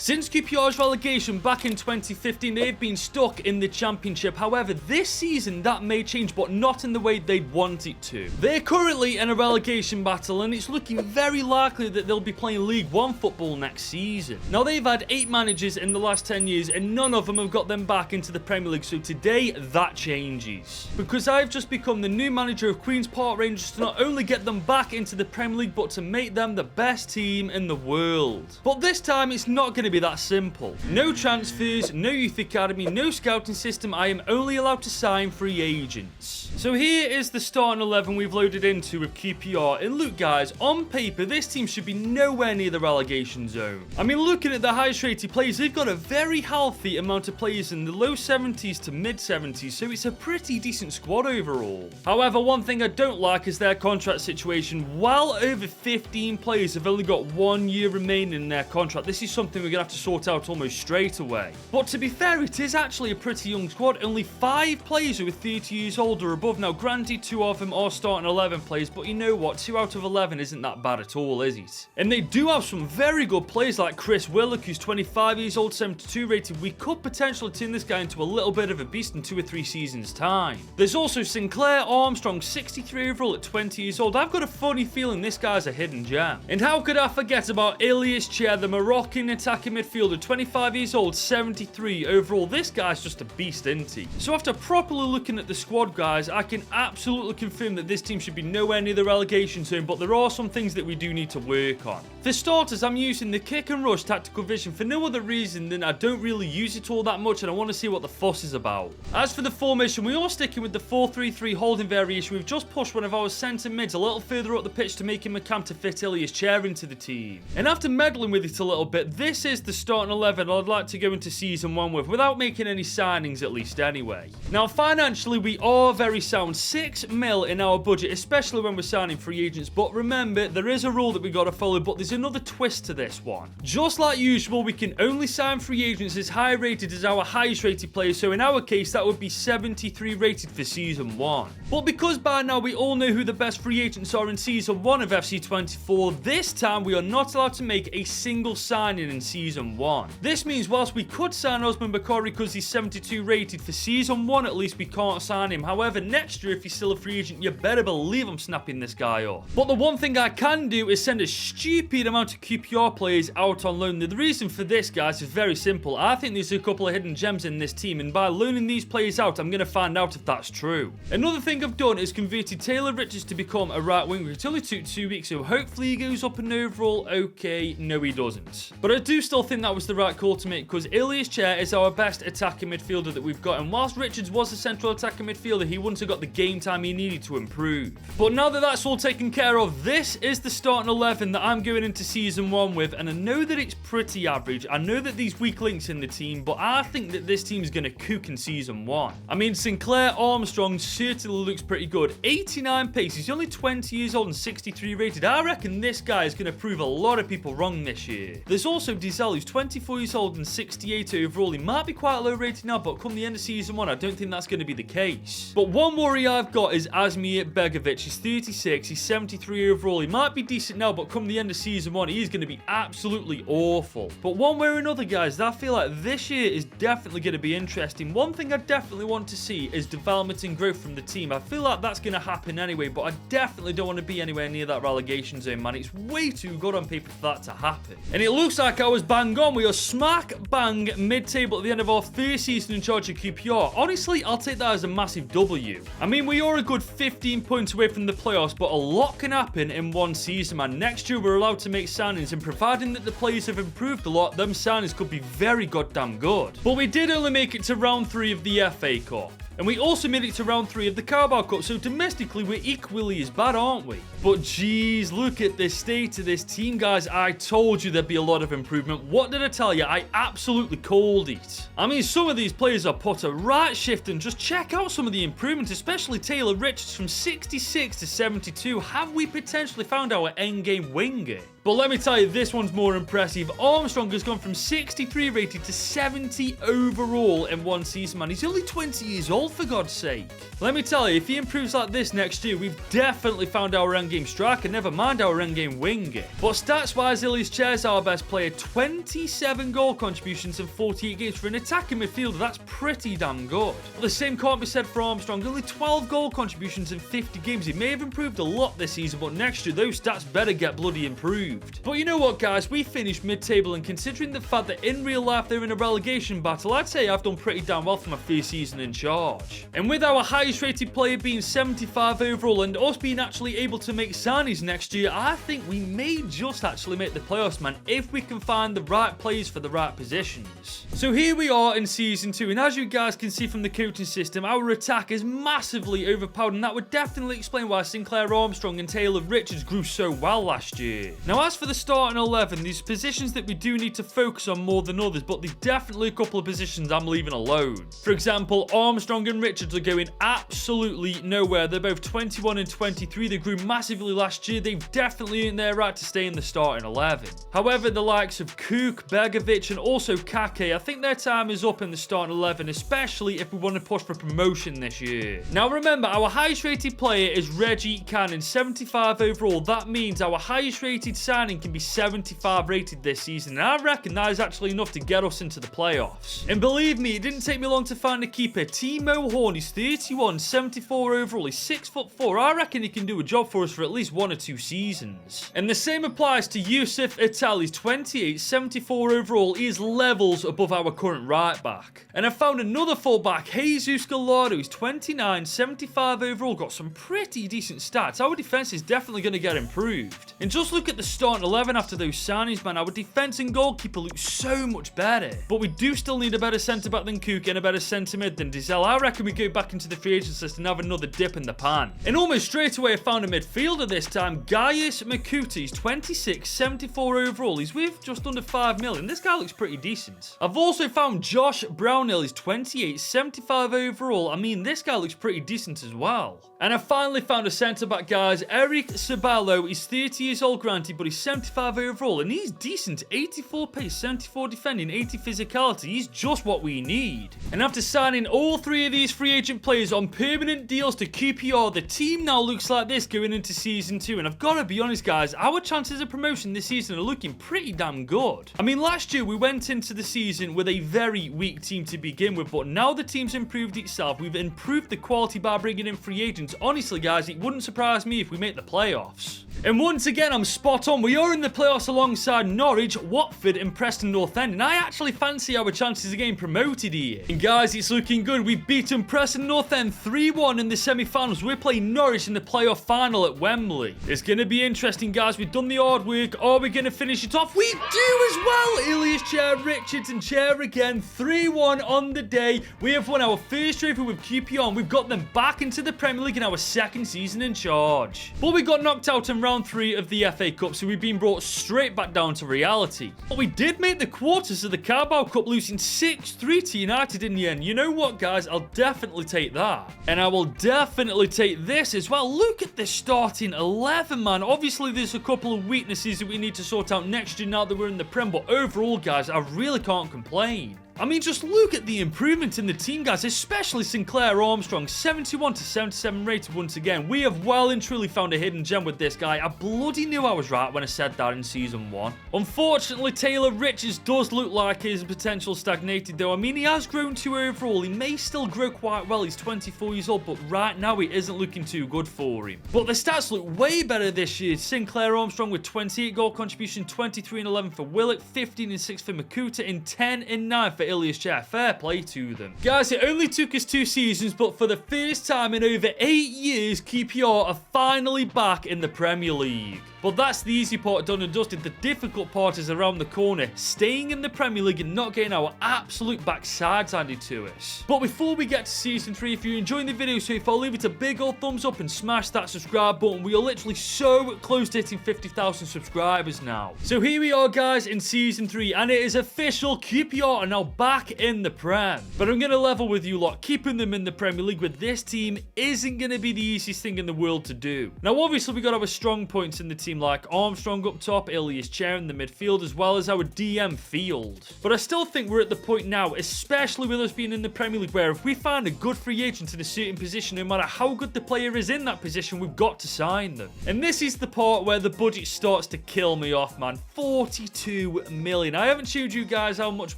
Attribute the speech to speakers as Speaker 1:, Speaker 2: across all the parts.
Speaker 1: Since QPR's relegation back in 2015, they've been stuck in the Championship. However, this season that may change, but not in the way they'd want it to. They're currently in a relegation battle, and it's looking very likely that they'll be playing League One football next season. Now, they've had 8 managers in the last 10 years, and none of them have got them back into the Premier League, so today that changes. Because I've just become the new manager of Queen's Park Rangers to not only get them back into the Premier League, but to make them the best team in the world. But this time, it's not going to be that simple. No transfers, no youth academy, no scouting system. I am only allowed to sign free agents. So here is the starting 11 we've loaded into with QPR. And look, guys, on paper, this team should be nowhere near the relegation zone. I mean, looking at the highest rated players, they've got a very healthy amount of players in the low 70s to mid 70s, so it's a pretty decent squad overall. However, one thing I don't like is their contract situation. Well over 15 players have only got 1 year remaining in their contract. This is something we're going to have to sort out almost straight away. But to be fair, it is actually a pretty young squad. Only 5 players who are 30 years old or above. Now, granted, 2 of them are starting 11 players, but you know what? 2 out of 11 isn't that bad at all, is it? And they do have some very good players like Chris Willock, who's 25 years old, 72 rated. We could potentially turn this guy into a little bit of a beast in 2 or 3 seasons' time. There's also Sinclair Armstrong, 63 overall at 20 years old. I've got a funny feeling this guy's a hidden gem. And how could I forget about Ilias Chair, the Moroccan attacking midfielder, 25 years old, 73 overall. This guy's just a beast, isn't he? So after properly looking at the squad, guys, I can absolutely confirm that this team should be nowhere near the relegation zone, but there are some things that we do need to work on. For starters, I'm using the kick and rush tactical vision for no other reason than I don't really use it all that much and I want to see what the fuss is about. As for the formation, we are sticking with the 4-3-3 holding variation. We've just pushed one of our centre mids a little further up the pitch to make him a camp to fit Ilias Chair into the team. And after meddling with it a little bit, this is the starting 11 I'd like to go into season 1 with, without making any signings at least anyway. Now, financially, we are very sound. 6 mil in our budget, especially when we're signing free agents. But remember, there is a rule that we got to follow, but there's another twist to this one. Just like usual, we can only sign free agents as high rated as our highest rated players. So in our case, that would be 73 rated for season 1. But because by now we all know who the best free agents are in season 1 of FC24, this time we are not allowed to make a single signing in season 1. This means whilst we could sign Osman Bakari because he's 72 rated for season 1, at least we can't sign him. However, next year if he's still a free agent, you better believe I'm snapping this guy up. But the one thing I can do is send a stupid amount of QPR players out on loan. The reason for this, guys, is very simple. I think there's a couple of hidden gems in this team, and by loaning these players out, I'm going to find out if that's true. Another thing I've done is converted Taylor Richards to become a right winger. It only took 2 weeks, so hopefully he goes up in overall. Okay, no he doesn't. But I do still think that was the right call to make, because Ilias Chair is our best attacking midfielder that we've got, and whilst Richards was a central attacking midfielder, he wouldn't have got the game time he needed to improve. But now that that's all taken care of, this is the starting 11 that I'm going into season 1 with, and I know that it's pretty average. I know that these weak links in the team, but I think that this team is going to cook in season 1. I mean, Sinclair Armstrong certainly looks pretty good. 89 pace, he's only 20 years old and 63 rated. I reckon this guy is going to prove a lot of people wrong this year. There's also Dizel, who's 24 years old and 68 overall. He might be quite low rated now, but come the end of season 1, I don't think that's going to be the case. But one worry I've got is Asmir Begovic. He's 36, he's 73 overall. He might be decent now, but come the end of season 1, he's going to be absolutely awful. But one way or another, guys, I feel like this year is definitely going to be interesting. One thing I definitely want to see is development and growth from the team. I feel like that's going to happen anyway, but I definitely don't want to be anywhere near that relegation zone, man. It's way too good on paper for that to happen. And it looks like I was bang on. We are smack bang mid-table at the end of our first season in charge of QPR. Honestly, I'll take that as a massive W. I mean, we are a good 15 points away from the playoffs, but a lot can happen in one season, man. Next year, we're allowed to make signings, and providing that the players have improved a lot, them signings could be very goddamn good. But we did only make it to round 3 of the FA Cup. And we also made it to round 3 of the Carabao Cup, so domestically we're equally as bad, aren't we? But geez, look at the state of this team, guys. I told you there'd be a lot of improvement. What did I tell you? I absolutely called it. I mean, some of these players are put a right shift, and just check out some of the improvements, especially Taylor Richards from 66 to 72. Have we potentially found our endgame winger? But let me tell you, this one's more impressive. Armstrong has gone from 63 rated to 70 overall in one season, man. He's only 20 years old, for God's sake. Let me tell you, if he improves like this next year, we've definitely found our endgame striker, never mind our endgame winger. But stats-wise, Ilias Chair is our best player. 27 goal contributions in 48 games. For an attacking midfielder, that's pretty damn good. But the same can't be said for Armstrong. Only 12 goal contributions in 50 games. He may have improved a lot this season, but next year, those stats better get bloody improved. But you know what, guys? We finished mid-table, and considering the fact that in real life they're in a relegation battle, I'd say I've done pretty damn well for my first season in charge. And with our highest rated player being 75 overall and us being actually able to make signings next year, I think we may just actually make the playoffs, man, if we can find the right players for the right positions. So here we are in season 2, and as you guys can see from the coaching system, our attack is massively overpowered, and that would definitely explain why Sinclair Armstrong and Taylor Richards grew so well last year. Now, as for the starting 11, there's positions that we do need to focus on more than others, but there's definitely a couple of positions I'm leaving alone. For example, Armstrong and Richards are going absolutely nowhere. They're both 21 and 23. They grew massively last year. They've definitely earned their right to stay in the starting 11. However, the likes of Cook, Begovic, and also Kake, I think their time is up in the starting 11, especially if we want to push for promotion this year. Now, remember, our highest rated player is Reggie Cannon, 75 overall. That means our highest rated signing can be 75 rated this season, and I reckon that is actually enough to get us into the playoffs. And believe me, it didn't take me long to find a keeper. Timo Horn, he's 31, 74 overall, he's 6'4". I reckon he can do a job for us for at least 1 or 2 seasons. And the same applies to Yusuf Atal, he's 28, 74 overall, he is levels above our current right back. And I found another fullback, Jesus Gallardo, he's 29, 75 overall, got some pretty decent stats. Our defense is definitely going to get improved. And just look at the starting 11 after those signings, man. Our defense and goalkeeper look so much better. But we do still need a better centre-back than Cook and a better centre-mid than Dizel. I reckon we go back into the free agents list and have another dip in the pan. And almost straight away I found a midfielder this time. Gaius Makuta, he's 26, 74 overall. He's worth just under 5 million. This guy looks pretty decent. I've also found Josh Brownhill, he's 28, 75 overall. I mean, this guy looks pretty decent as well. And I finally found a centre-back, guys. Eric Saballo, he's 30 years old, granted, but he's 75 overall, and he's decent. 84 pace, 74 defending, 80 physicality. He's just what we need. And after signing all 3 of these free agent players on permanent deals to QPR, the team now looks like this going into season 2. And I've got to be honest, guys, our chances of promotion this season are looking pretty damn good. I mean, last year we went into the season with a very weak team to begin with, but now the team's improved itself. We've improved the quality by bringing in free agents. Honestly, guys, it wouldn't surprise me if we make the playoffs. And once again, I'm spot on. We are in the playoffs alongside Norwich, Watford, and Preston North End, and I actually fancy our chances of getting promoted here. And guys, it's looking good. We've beaten Preston North End 3-1 in the semi-finals. We're playing Norwich in the playoff final at Wembley. It's going to be interesting, guys. We've done the hard work. Are we going to finish it off? We do as well. Ilias Chair, Richards, and Chair again. 3-1 on the day. We have won our first trophy with QPR, and we've got them back into the Premier League in our second season in charge. But we got knocked out in round 3 of the FA Cup, so we've been brought straight back down to reality. But we did make the quarters of the Carabao Cup, losing 6-3 to United in the end. You know what, guys? I'll definitely take that. And I will definitely take this as well. Look at the starting 11, man. Obviously, there's a couple of weaknesses that we need to sort out next year now that we're in the Prem, but overall, guys, I really can't complain. I mean, just look at the improvement in the team, guys, especially Sinclair Armstrong, 71 to 77 rated once again. We have well and truly found a hidden gem with this guy. I bloody knew I was right when I said that in Season 1. Unfortunately, Taylor Richards does look like his potential stagnated, though. I mean, he has grown 2 overall. He may still grow quite well. He's 24 years old, but right now it isn't looking too good for him. But the stats look way better this year. Sinclair Armstrong with 28 goal contribution, 23 and 11 for Willock, 15 and 6 for Makuta, and 10 and 9 for Ilias Chair. Fair play to them. Guys, it only took us 2 seasons, but for the first time in over 8 years, QPR are finally back in the Premier League. But that's the easy part done and dusted. The difficult part is around the corner, staying in the Premier League and not getting our absolute backsides handed to us. But before we get to Season 3, if you're enjoying the video so far, leave it a big old thumbs up and smash that subscribe button. We are literally so close to hitting 50,000 subscribers now. So here we are, guys, in Season 3, and it is official. QPR are now back in the Prem. But I'm going to level with you lot. Keeping them in the Premier League with this team isn't going to be the easiest thing in the world to do. Now, obviously, we got our strong points in the team. team like Armstrong up top, Ilias Chair in the midfield, as well as our DM field. But I still think we're at the point now, especially with us being in the Premier League, where if we find a good free agent in a certain position, no matter how good the player is in that position, we've got to sign them. And this is the part where the budget starts to kill me off, man. 42 million. I haven't showed you guys how much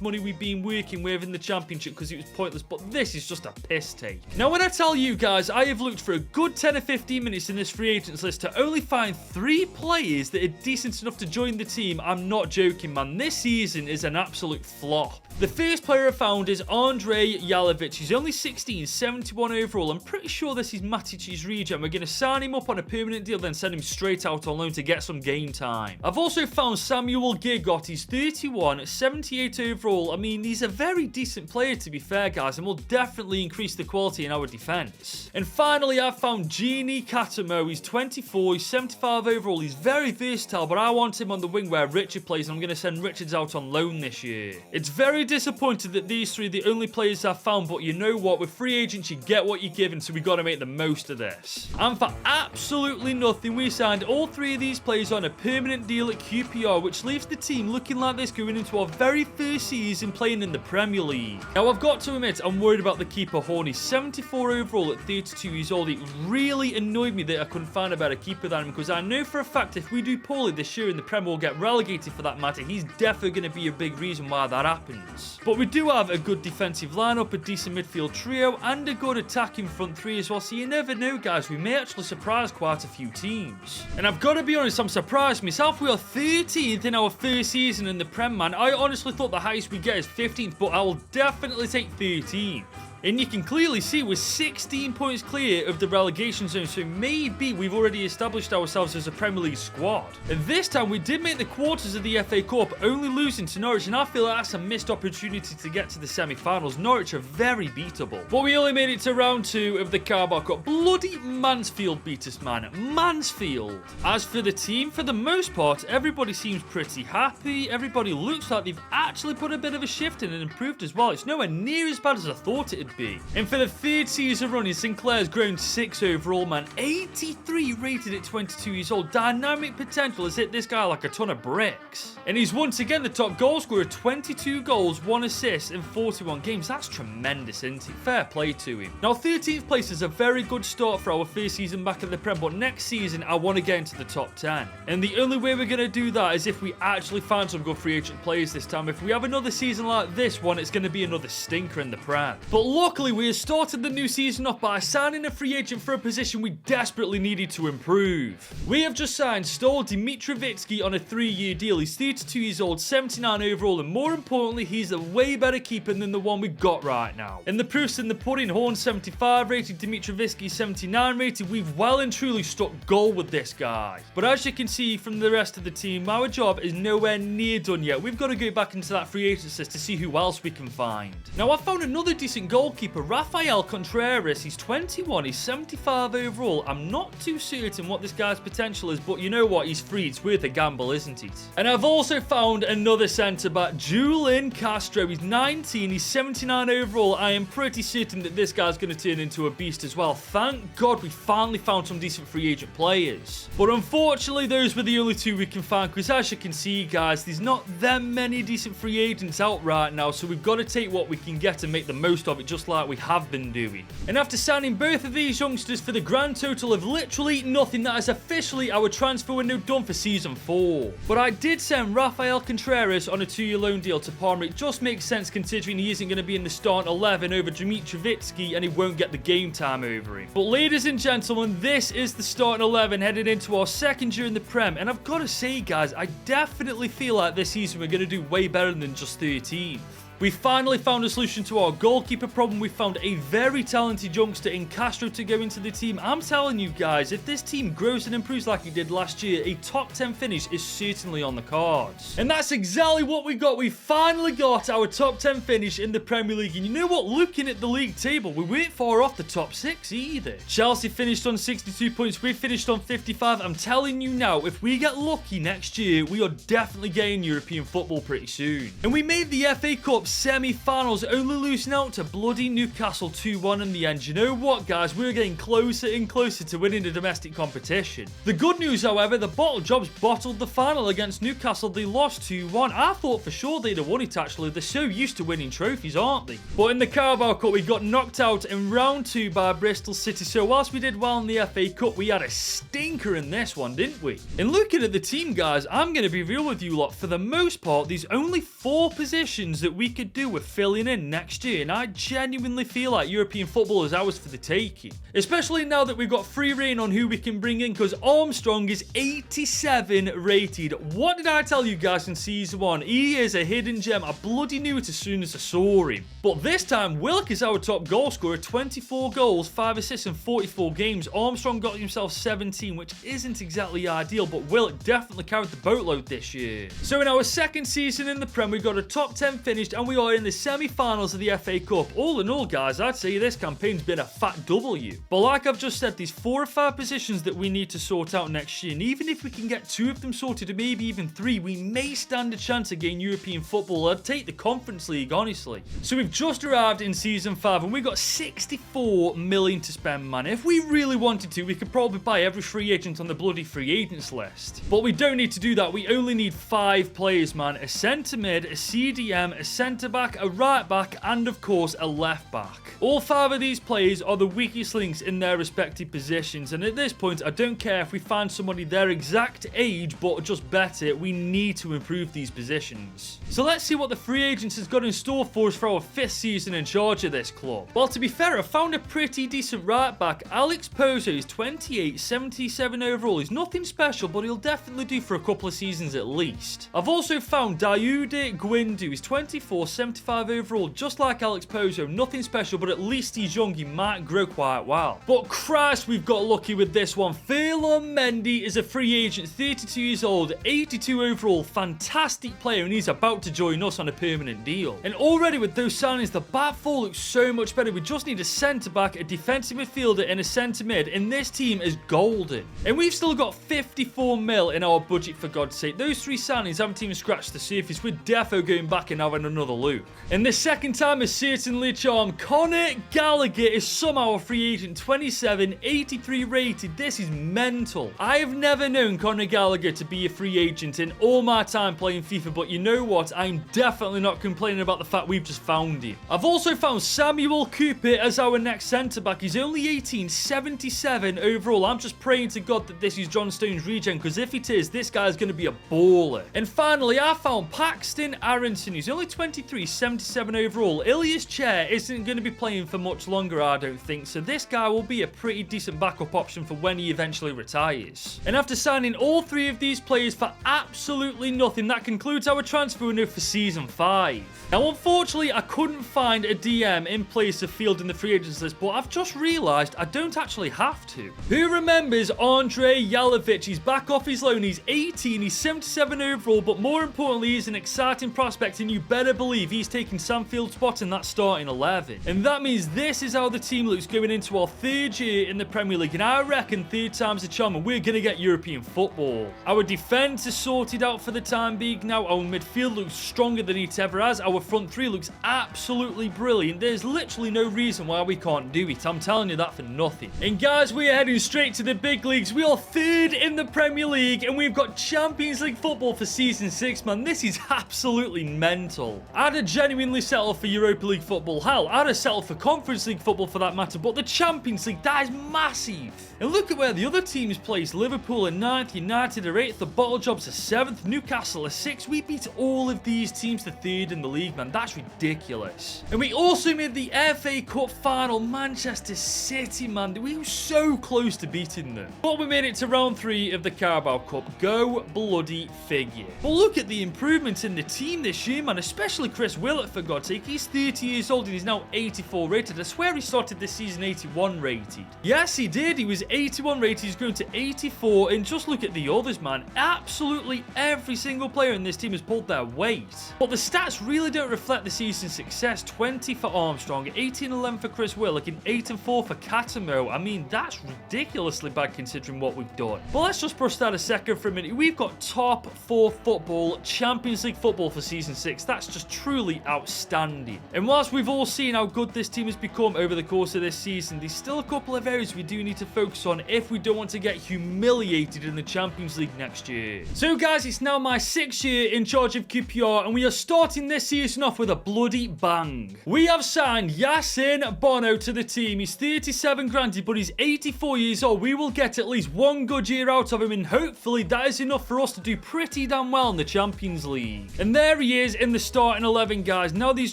Speaker 1: money we've been working with in the Championship because it was pointless, but this is just a piss take. Now, when I tell you guys, I have looked for a good 10 or 15 minutes in this free agents list to only find 3 players that are decent enough to join the team, I'm not joking, man. This season is an absolute flop. The first player I found is Andrei Jalovic. He's only 16, 71 overall. I'm pretty sure this is Matic's regen. We're going to sign him up on a permanent deal, then send him straight out on loan to get some game time. I've also found Samuel Gigot. He's 31, 78 overall. I mean, he's a very decent player, to be fair, guys, and will definitely increase the quality in our defense. And finally, I've found Gini Katamo. He's 24, he's 75 overall. He's very versatile, but I want him on the wing where Richard plays, and I'm going to send Richards out on loan this year. It's very disappointed that these 3 are the only players I've found, but you know what? With free agents, you get what you're given, so we got to make the most of this. And for absolutely nothing, we signed all 3 of these players on a permanent deal at QPR, which leaves the team looking like this going into our very first season playing in the Premier League. Now, I've got to admit, I'm worried about the keeper Horn. He's 74 overall at 32 years old. It really annoyed me that I couldn't find a better keeper than him, because I know for a fact if we do poorly this year in the Premier, we'll get relegated for that matter. He's definitely going to be a big reason why that happens. But we do have a good defensive lineup, a decent midfield trio, and a good attacking front 3 as well, so you never know, guys. We may actually surprise quite a few teams. And I've got to be honest, I'm surprised myself. We are 13th in our first season in the Prem, man. I honestly thought the highest we get is 15th, but I will definitely take 13th. And you can clearly see we're 16 points clear of the relegation zone, so maybe we've already established ourselves as a Premier League squad. And this time we did make the quarters of the FA Cup, only losing to Norwich, and I feel like that's a missed opportunity to get to the semi-finals. Norwich are very beatable. But we only made it to round 2 of the Carabao Cup. Bloody Mansfield beat us, man. Mansfield. As for the team, for the most part, everybody seems pretty happy. Everybody looks like they've actually put a bit of a shift in and improved as well. It's nowhere near as bad as I thought it'd be. And for the 3rd season running, Sinclair's grown 6 overall, man. 83 rated at 22 years old. Dynamic potential has hit this guy like a ton of bricks. And he's once again the top goal scorer, 22 goals, 1 assist in 41 games. That's tremendous, isn't it? Fair play to him. Now, 13th place is a very good start for our first season back in the Prem, but next season I want to get into the top 10. And the only way we're going to do that is if we actually find some good free agent players this time. If we have another season like this one, it's going to be another stinker in the Prem. But luckily, we have started the new season off by signing a free agent for a position we desperately needed to improve. We have just signed Stol Dimitrovitsky on a 3-year deal. He's 32 years old, 79 overall, and more importantly, he's a way better keeper than the one we got right now. And the proof's in the pudding. Horn 75 rated, Dimitrovitsky 79 rated. We've well and truly struck gold with this guy. But as you can see from the rest of the team, our job is nowhere near done yet. We've got to go back into that free agent list to see who else we can find. Now, I found another decent goalkeeper, Rafael Contreras. He's 21, he's 75 overall. I'm not too certain what this guy's potential is, but you know what? He's free. It's worth a gamble, isn't it? And I've also found another centre-back, Julian Castro. He's 19, he's 79 overall. I am pretty certain that this guy's going to turn into a beast as well. Thank God we finally found some decent free agent players. But unfortunately, those were the only 2 we can find, because as you can see, guys, there's not that many decent free agents out right now, so we've got to take what we can get and make the most of it, just like we have been doing. And after signing both of these youngsters for the grand total of literally nothing, that is officially our transfer window done for season 4. But I did send Rafael Contreras on a 2-year loan deal to Parma. It just makes sense considering he isn't going to be in the starting 11 over Dimitrovitsky and he won't get the game time over him. But ladies and gentlemen, this is the starting 11 headed into our second year in the Prem, and I've got to say, guys, I definitely feel like this season we're going to do way better than just 13th. We finally found a solution to our goalkeeper problem. We found a very talented youngster in Castro to go into the team. I'm telling you guys, if this team grows and improves like it did last year, a top 10 finish is certainly on the cards. And that's exactly what we got. We finally got our top 10 finish in the Premier League. And you know what? Looking at the league table, we weren't far off the top 6 either. Chelsea finished on 62 points. We finished on 55. I'm telling you now, if we get lucky next year, we are definitely getting European football pretty soon. And we made the FA Cup semi-finals, only losing out to bloody Newcastle 2-1 in the end. You know what, guys? We're getting closer and closer to winning the domestic competition. The good news, however, the bottle jobs bottled the final against Newcastle. They lost 2-1. I thought for sure they'd have won it, actually. They're so used to winning trophies, aren't they? But in the Carabao Cup, we got knocked out in round 2 by Bristol City. So whilst we did well in the FA Cup, we had a stinker in this one, didn't we? And looking at the team, guys, I'm going to be real with you lot. For the most part, there's only 4 positions that we could do with filling in next year. And I genuinely feel like European football is ours for the taking. Especially now that we've got free reign on who we can bring in, because Armstrong is 87 rated. What did I tell you guys in season 1? He is a hidden gem. I bloody knew it as soon as I saw him. But this time, Wilk is our top goal scorer. 24 goals, 5 assists in 44 games. Armstrong got himself 17, which isn't exactly ideal, but Wilk definitely carried the boatload this year. So in our second season in the Prem, we got a top 10 finished, and we are in the semi-finals of the FA Cup. All in all, guys, I'd say this campaign's been a fat W. But like I've just said, there's 4 or 5 positions that we need to sort out next year, and even if we can get 2 of them sorted, or maybe even 3, we may stand a chance of getting European football. I'd take the Conference League, honestly. So we've just arrived in season 5, and we got 64 million to spend, man. If we really wanted to, we could probably buy every free agent on the bloody free agents list. But we don't need to do that. We only need 5 players, man. A centre mid, a CDM, a centre back, a right back, and of course a left back. All 5 of these players are the weakest links in their respective positions, and at this point I don't care if we find somebody their exact age but just better. We need to improve these positions. So let's see what the free agents has got in store for us for our 5th season in charge of this club. Well, to be fair, I found a pretty decent right back. Alex Pozo is 28, 77 overall. He's nothing special, but he'll definitely do for a couple of seasons at least. I've also found Dayude Gwindu. He's 24, 75 overall, just like Alex Pozo. Nothing special, but at least he's young. He might grow quite well. But Christ, we've got lucky with this one. Ferland Mendy is a free agent, 32 years old, 82 overall, fantastic player, and he's about to join us on a permanent deal. And already with those signings, the back four looks so much better. We just need a centre back, a defensive midfielder, and a centre mid, and this team is golden. And we've still got 54 mil in our budget, for God's sake. Those 3 signings haven't even scratched the surface. We're defo going back and having another look. And the second time is certainly a charm. Conor Gallagher is somehow a free agent, 27, 83 rated. This is mental. I have never known Conor Gallagher to be a free agent in all my time playing FIFA, but you know what? I'm definitely not complaining about the fact we've just found him. I've also found Samuel Cooper as our next centre-back. He's only 18, 77 overall. I'm just praying to God that this is John Stones' regen, because if it is, this guy's going to be a baller. And finally, I found Paxton Aronson. He's only 23, 77 overall. Ilias Chair isn't going to be playing for much longer, I don't think, so this guy will be a pretty decent backup option for when he eventually retires. And after signing all 3 of these players for absolutely nothing, that concludes our transfer window for season 5. Now, unfortunately, I couldn't find a DM in place of Field in the free agents list, but I've just realised I don't actually have to. Who remembers Andre Jalovic? He's back off his loan. He's 18, he's 77 overall, but more importantly, he's an exciting prospect, and you better believe he's taking Sam Field's spot in that starting 11. And that means this is how the team looks going into our 3rd year in the Premier League, and I reckon 3rd time's a charm, and we're going to get European football. Our defence is sorted out for the time being now. Our midfield looks stronger than it ever has. Our front 3 looks absolutely brilliant. There's literally no reason why we can't do it. I'm telling you that for nothing. And guys, we are heading straight to the big leagues. We are 3rd in the Premier League, and we've got Champions League football for season 6, man. This is absolutely mental. I'd have genuinely settled for Europa League football. Hell, I'd have settled for Conference League football for that matter, but the Champions League, that is massive. And look at where the other teams place. Liverpool are 9th, United are 8th, the Bottle Jobs are 7th, Newcastle are 6th. We beat all of these teams to 3rd in the league, man. That's ridiculous. And we also made the FA Cup final. Manchester City, man. We were so close to beating them. But we made it to round 3 of the Carabao Cup. Go bloody figure. But look at the improvements in the team this year, man. Especially Chris Willett, for God's sake. He's 30 years old and he's now 84 rated. I swear he started this season 81 rated. Yes, he did. He was 81 rated. He's going to 84. And just look at the others, man. Absolutely every single player in this team has pulled their weight. But the stats really don't reflect the season's success. 20 for Armstrong, 18-11 for Chris Willock, and 8-4 for Catamo. I mean, that's ridiculously bad considering what we've done. But let's just brush that a second for a minute. We've got top 4 football, Champions League football for season 6. That's just truly outstanding. And whilst we've all seen how good this team has become over the course of this season, there's still a couple of areas we do need to focus on if we don't want to get humiliated in the Champions League next year. So guys, it's now my 6th year in charge of QPR, and we are starting this season off with a bloody bang. We have signed Yasin Bono to the team. He's 37 granted, but he's 84 years old. We will get at least one good year out of him, and hopefully that is enough for us to do pretty damn well in the Champions League. And there he is in the starting 11, guys. Now there's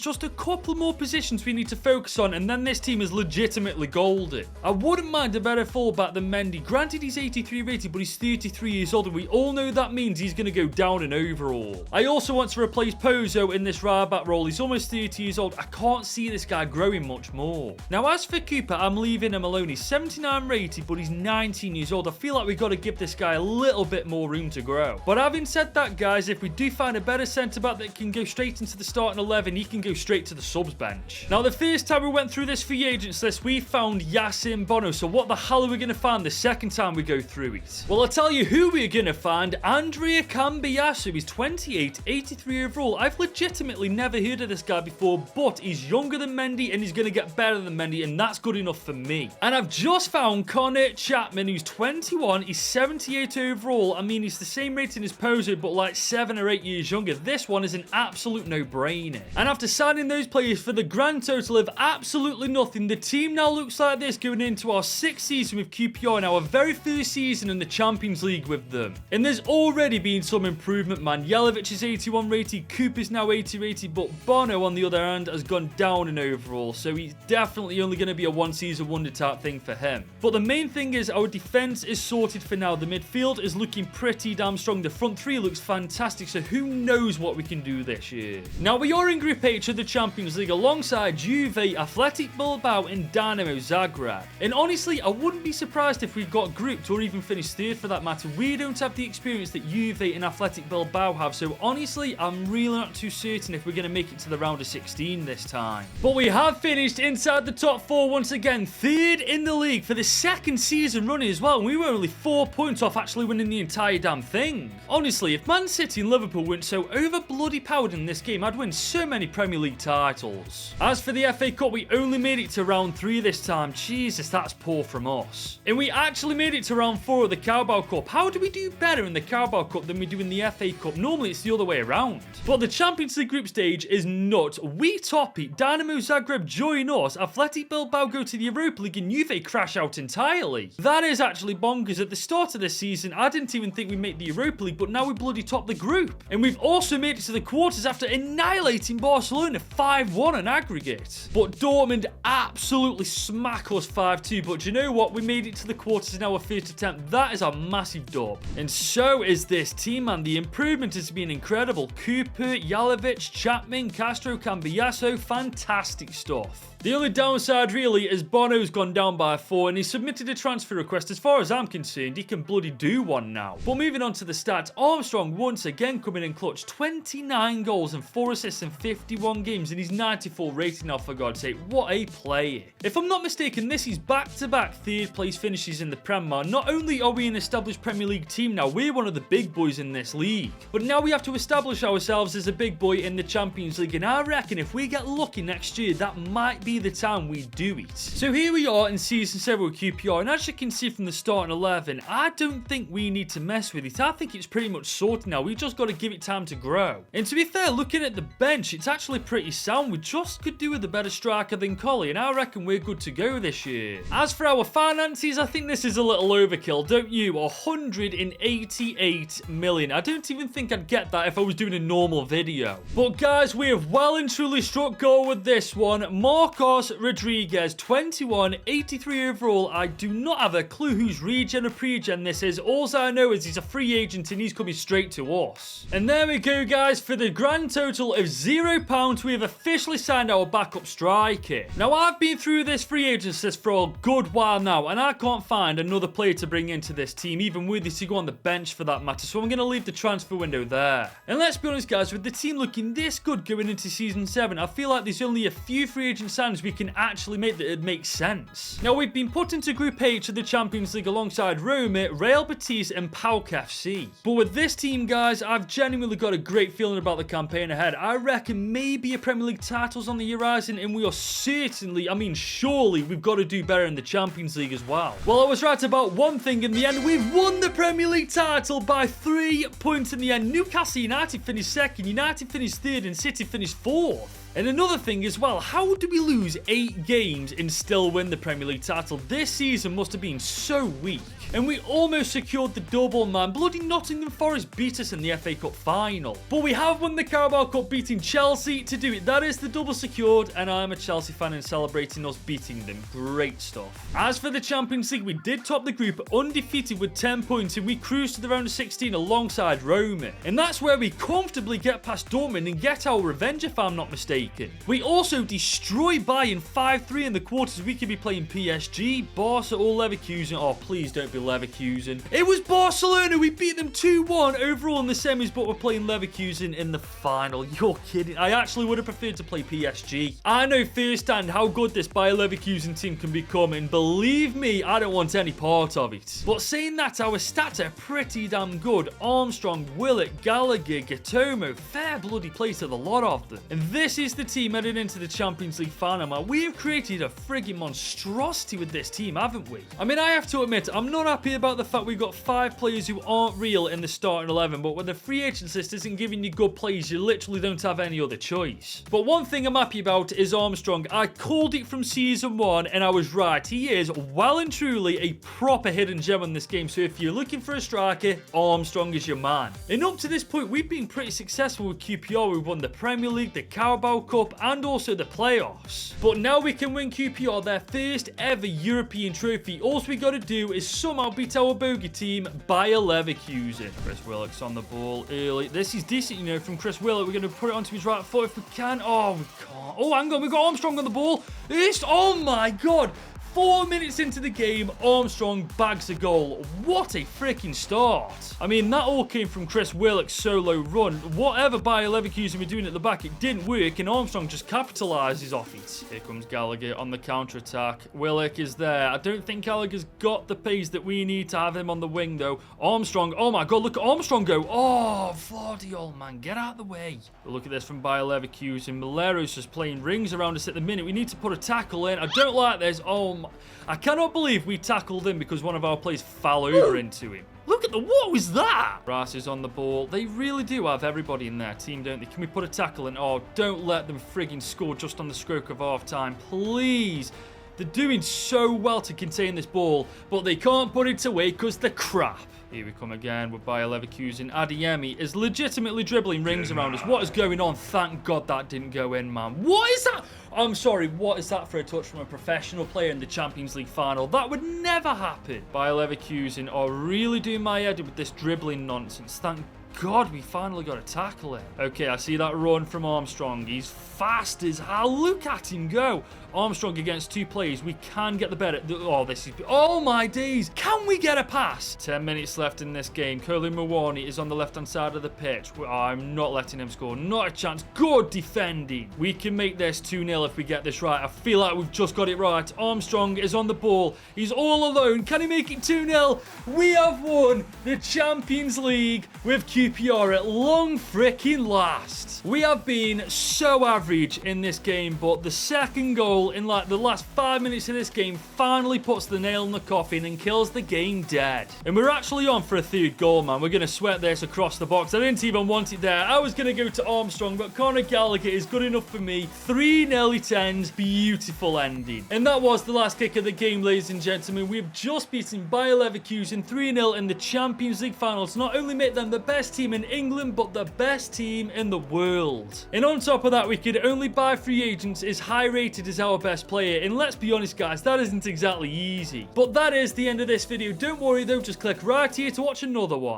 Speaker 1: just a couple more positions we need to focus on, and then this team is legitimately golden. I wouldn't mind a better fullback than Mendy. Granted, he's 83 rated, but he's 33 years old, and we all know that means he's going to go down in overall. I also want to replace Pozo in this right back role. He's almost 30 years old. I can't see this guy growing much more. Now, as for Cooper, I'm leaving him alone. He's 79 rated, but he's 19 years old. I feel like we've got to give this guy a little bit more room to grow. But having said that, guys, if we do find a better centre-back that can go straight into the starting 11, he can go straight to the subs bench. Now, the first time we went through this free agents list, we found Yasin Bono. So what the hell are we going to find the second time we go through it? Well, I'll tell you who we're going to find. Andrea Cambiasso. He's 28, 83 overall. I've legitimately never heard of this guy before, but he's younger than Mendy and he's going to get better than Mendy, and that's good enough for me. And I've just found Connor Chapman, who's 21. He's 78 overall. I mean, he's the same rating as Pozo, but like 7 or 8 years younger. This one is an absolute no-brainer. And after signing those players for the grand total of absolutely nothing, the team now looks like this going into our 6th season with QPR, and our very first season in the Champions League with them. And there's already been some improvement, man. Jelavic is 81 rated, Cooper's now 80 rated, but Bono, on the other hand, has gone down in overall, so he's definitely only going to be a one-season wonder type thing for him. But the main thing is our defense is sorted for now. The midfield is looking pretty damn strong. The front three looks fantastic, so who knows what we can do this year. Now, we are in Group H of the Champions League alongside Juve, Athletic Bilbao and Dynamo Zagreb. And honestly, I wouldn't be surprised if we got grouped or even finished third for that matter. We don't have the experience that Juve and Athletic Bilbao have, so honestly, I'm really not too certain if we're going to make it to the round of 16 this time. But we have finished inside the top 4 once again, third in the league for the second season running as well, and we were only 4 points off actually winning the entire damn thing. Honestly, if Man City and Liverpool weren't so over bloody powered in this game, I'd win so many Premier League titles. As for the FA Cup, we only made it to round 3 this time. Jesus, that's poor from us. And we actually made it to round 4 of the Carabao Cup. How do we do better in the Carabao Cup than we do in the FA Cup? Normally it's the other way around. But the Champions League group stage is nuts. We top it. Dynamo Zagreb join us. Athletic Bilbao go to the Europa League and Juve crash out entirely. That is actually bonkers. At the start of this season, I didn't even think we'd make the Europa League, but now we bloody top the group. And we've also made it to the quarters after annihilating Barcelona 5-1 on aggregate. But Dortmund absolutely smack us 5-2. But you know what? We made it to the quarters in our first attempt. That is a massive dub. And so is this team, man. The improvement has been incredible. Cooper, Jelavic, Chapman, Castro, Cambiasso, fantastic stuff. The only downside really is Bono's gone down by 4 and he submitted a transfer request. As far as I'm concerned, he can bloody do one now. But moving on to the stats, Armstrong once again coming in clutch. 29 goals and 4 assists in 51 games and he's 94 rated now, for God's sake. What a player. If I'm not mistaken, this is back-to-back third place finishes in the Prem. Not only are we an established Premier League team now, we're one of the big boys in this league. But now we have to establish ourselves as a big boy in the Champions League, and I reckon if we get lucky next year, that might be the time we do it. So here we are in season 7 with QPR, and as you can see from the starting 11, I don't think we need to mess with it. I think it's pretty much sorted now. We just got to give it time to grow. And to be fair, looking at the bench, it's actually pretty sound. We just could do with a better striker than Collie, and I reckon we're good to go this year. As for our finances, I think this is a little overkill, don't you? 188 million. I don't even think I'd get that if I was doing a normal video. But guys, we have well and truly struck gold with this one. Marcos Rodriguez, 21, 83 overall. I do not have a clue whose regen or pregen this is. All I know is he's a free agent and he's coming straight to us. And there we go, guys. For the grand total of £0, we have officially signed our backup striker. Now, I've been through this free agent list for a good while now, and I can't find another player to bring into this team, even worthy to go on the bench for that matter. So I'm going to leave the transfer window there. And let's be honest, guys, with the team looking this good going into season 7, I feel like there's only a few free agent signings we can actually make that it makes sense. Now, we've been put into Group H of the Champions League alongside Roma, Real Betis and PAOK FC. But with this team, guys, I've genuinely got a great feeling about the campaign ahead. I reckon maybe a Premier League title's on the horizon, and we are certainly, I mean, surely we've got to do better in the Champions League as well. Well, I was right about one thing in the end. We've won the Premier League title by 3 points in the end. Newcastle United finished second, United finished third, and City finished fourth. And another thing as well, how do we lose 8 games and still win the Premier League title? This season must have been so weak. And we almost secured the double, man. Bloody Nottingham Forest beat us in the FA Cup final. But we have won the Carabao Cup, beating Chelsea to do it. That is the double secured, and I'm a Chelsea fan and celebrating us beating them. Great stuff. As for the Champions League, we did top the group undefeated with 10 points, and we cruised to the round of 16 alongside Roma. And that's where we comfortably get past Dortmund and get our revenge, if I'm not mistaken. We also destroy Bayern 5-3 in the quarters. We could be playing PSG, Barca, or Leverkusen. Oh, please don't be Leverkusen. It was Barcelona. We beat them 2-1 overall in the semis, but we're playing Leverkusen in the final. You're kidding. I actually would have preferred to play PSG. I know firsthand how good this Bayer Leverkusen team can become, and believe me, I don't want any part of it. But saying that, our stats are pretty damn good. Armstrong, Willett, Gallagher, Gatomo, fair bloody play to the lot of them. And this is the team headed into the Champions League final, man. We have created a frigging monstrosity with this team, haven't we? I mean, I have to admit, I'm not happy about the fact we've got 5 players who aren't real in the starting 11, but when the free agent list isn't giving you good players, you literally don't have any other choice. But one thing I'm happy about is Armstrong. I called it from season 1, and I was right. He is well and truly a proper hidden gem in this game, so if you're looking for a striker, Armstrong is your man. And up to this point, we've been pretty successful with QPR. We've won the Premier League, the Carabao Cup, and also the playoffs. But now we can win QPR their first ever European trophy. All we got to do is somehow beat our bogey team, Bayer Leverkusen. Chris Willock's on the ball early. This is decent, you know, from Chris Willock. We're going to put it onto his right foot if we can. Oh, we can't. Oh, hang on. We've got Armstrong on the ball. Oh my God. 4 minutes into the game, Armstrong bags a goal. What a freaking start. I mean, that all came from Chris Willock's solo run. Whatever Bayer Leverkusen were doing at the back, it didn't work, and Armstrong just capitalises off it. Here comes Gallagher on the counter-attack. Willock is there. I don't think Gallagher's got the pace that we need to have him on the wing, though. Armstrong, oh my God, look at Armstrong go. Oh, bloody old man, get out of the way. But look at this from Bayer Leverkusen. Malero's just playing rings around us at the minute. We need to put a tackle in. I don't like this. Oh my... I cannot believe we tackled him because one of our players fell over into him. Look at what was that? Rice is on the ball. They really do have everybody in their team, don't they? Can we put a tackle in? Oh, don't let them frigging score just on the stroke of half time, please. They're doing so well to contain this ball, but they can't put it away because they're crap. Here we come again with Bayer Leverkusen. Adeyemi is legitimately dribbling rings around us. What is going on? Thank God that didn't go in, man. What is that? I'm sorry, what is that for a touch from a professional player in the Champions League final? That would never happen. Bayer Leverkusen are really doing my head with this dribbling nonsense. Thank God we finally got a tackle in. Okay, I see that run from Armstrong. He's fast as hell. Look at him go. Armstrong against 2 players. We can get the better. Oh, this is... Oh, my days. Can we get a pass? 10 minutes left in this game. Kolo Muani is on the left-hand side of the pitch. I'm not letting him score. Not a chance. Good defending. We can make this 2-0 if we get this right. I feel like we've just got it right. Armstrong is on the ball. He's all alone. Can he make it 2-0? We have won the Champions League with QPR at long freaking last. We have been so average in this game, but the second goal in like the last 5 minutes of this game finally puts the nail in the coffin and kills the game dead. And we're actually on for a 3rd goal, man. We're going to sweat this across the box. I didn't even want it there. I was going to go to Armstrong, but Conor Gallagher is good enough for me. 3-0 it ends. Beautiful ending. And that was the last kick of the game, ladies and gentlemen. We've just beaten Bayer Leverkusen 3-0 in the Champions League finals. Not only make them the best team in England, but the best team in the world. And on top of that, we could only buy free agents as high rated as our best player, and let's be honest guys, that isn't exactly easy. But that is the end of this video. Don't worry though, just click right here to watch another one.